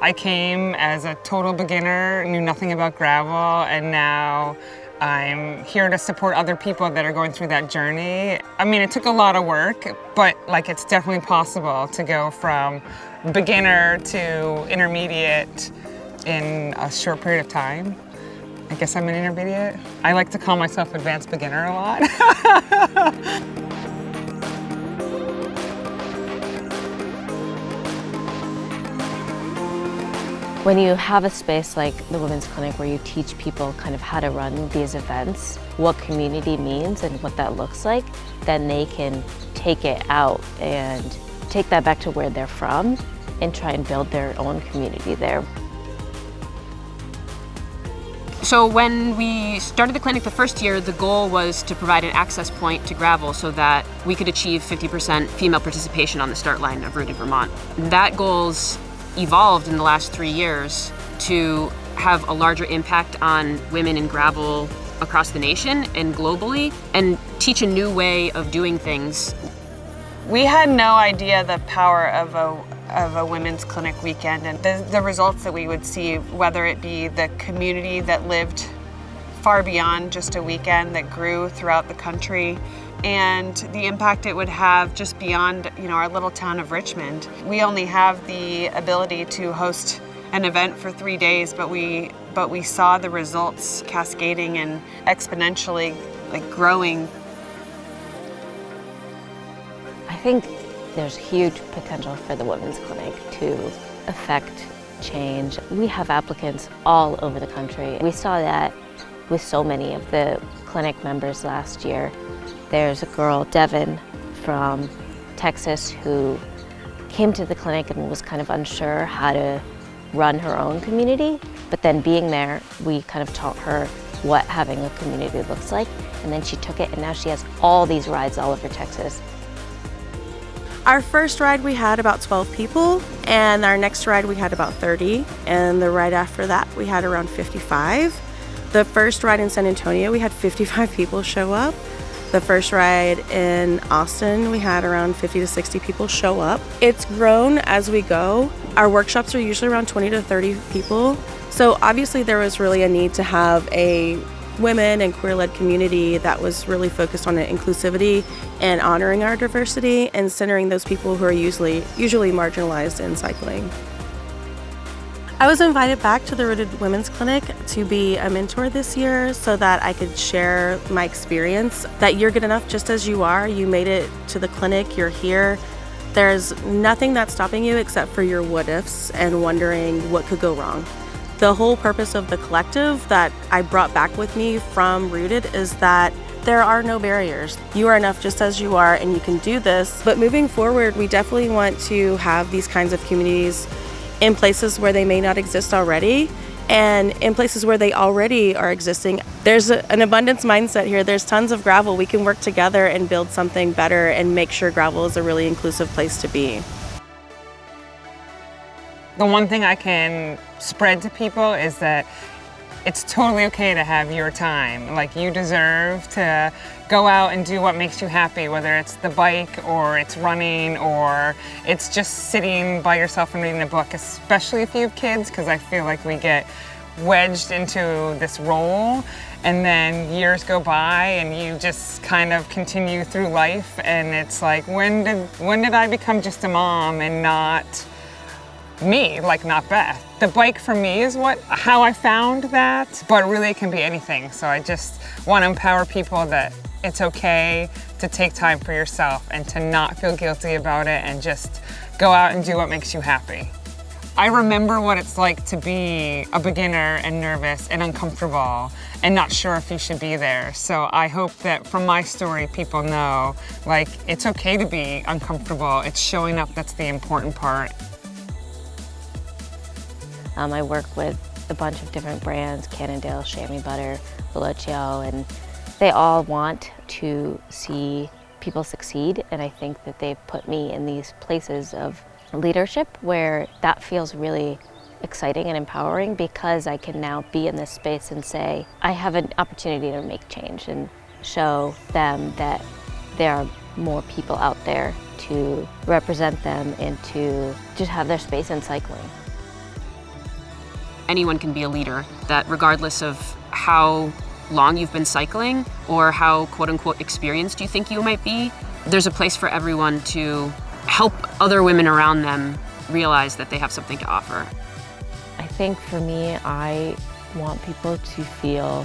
I came as a total beginner, knew nothing about gravel, and now I'm here to support other people that are going through that journey. I mean, it took a lot of work, but like it's definitely possible to go from beginner to intermediate in a short period of time. I guess I'm an intermediate. I like to call myself advanced beginner a lot. When you have a space like the Women's Clinic where you teach people kind of how to run these events, what community means and what that looks like, then they can take it out and take that back to where they're from and try and build their own community there. So when we started the clinic the first year, the goal was to provide an access point to gravel so that we could achieve 50% female participation on the start line of Rooted Vermont. That goal's evolved in the last 3 years to have a larger impact on women in gravel across the nation and globally, and teach a new way of doing things. We had no idea the power of a women's clinic weekend and the results that we would see, whether it be the community that lived far beyond just a weekend, that grew throughout the country, and the impact it would have just beyond, our little town of Richmond. We only have the ability to host an event for 3 days, but we saw the results cascading and exponentially growing. I think there's huge potential for the Women's Clinic to affect change. We have applicants all over the country. We saw that with so many of the clinic members last year. There's a girl, Devin, from Texas, who came to the clinic and was kind of unsure how to run her own community. But then being there, we kind of taught her what having a community looks like. And then she took it, and now she has all these rides all over Texas. Our first ride we had about 12 people, and our next ride we had about 30, and the ride after that we had around 55. The first ride in San Antonio we had 55 people show up. The first ride in Austin we had around 50 to 60 people show up. It's grown as we go. Our workshops are usually around 20 to 30 people. So obviously there was really a need to have a women and queer-led community that was really focused on inclusivity and honoring our diversity and centering those people who are usually marginalized in cycling. I was invited back to the Rooted Women's Clinic to be a mentor this year so that I could share my experience, that you're good enough just as you are. You made it to the clinic, you're here. There's nothing that's stopping you except for your what ifs and wondering what could go wrong. The whole purpose of the collective that I brought back with me from Rooted is that there are no barriers. You are enough just as you are, and you can do this. But moving forward, we definitely want to have these kinds of communities in places where they may not exist already, and in places where they already are existing. There's an abundance mindset here. There's tons of gravel. We can work together and build something better and make sure gravel is a really inclusive place to be. The one thing I can spread to people is that it's totally okay to have your time. Like, you deserve to go out and do what makes you happy, whether it's the bike or it's running or it's just sitting by yourself and reading a book, especially if you have kids, because I feel like we get wedged into this role and then years go by and you just kind of continue through life, and it's like, when did I become just a mom and not me, like not Beth? The bike for me is how I found that, but really it can be anything. So I just want to empower people that it's okay to take time for yourself and to not feel guilty about it and just go out and do what makes you happy. I remember what it's like to be a beginner and nervous and uncomfortable and not sure if you should be there. So I hope that from my story, people know, like, it's okay to be uncomfortable. It's showing up that's the important part. I work with a bunch of different brands, Cannondale, Chamois Butter, Velocio, and they all want to see people succeed, and I think that they've put me in these places of leadership where that feels really exciting and empowering, because I can now be in this space and say, I have an opportunity to make change and show them that there are more people out there to represent them and to just have their space in cycling. anyone can be a leader, that regardless of how long you've been cycling or how quote unquote experienced you think you might be, there's a place for everyone to help other women around them realize that they have something to offer. I think for me, I want people to feel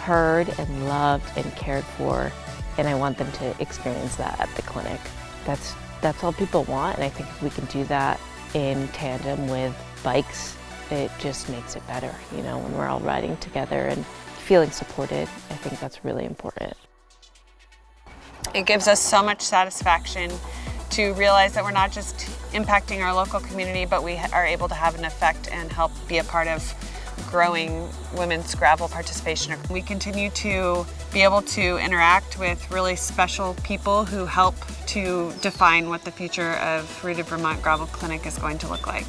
heard and loved and cared for, and I want them to experience that at the clinic. That's all people want, and I think if we can do that in tandem with bikes, it just makes it better, you know, when we're all riding together and feeling supported. I think that's really important. It gives us so much satisfaction to realize that we're not just impacting our local community, but we are able to have an effect and help be a part of growing women's gravel participation. We continue to be able to interact with really special people who help to define what the future of Rooted Vermont Gravel Clinic is going to look like.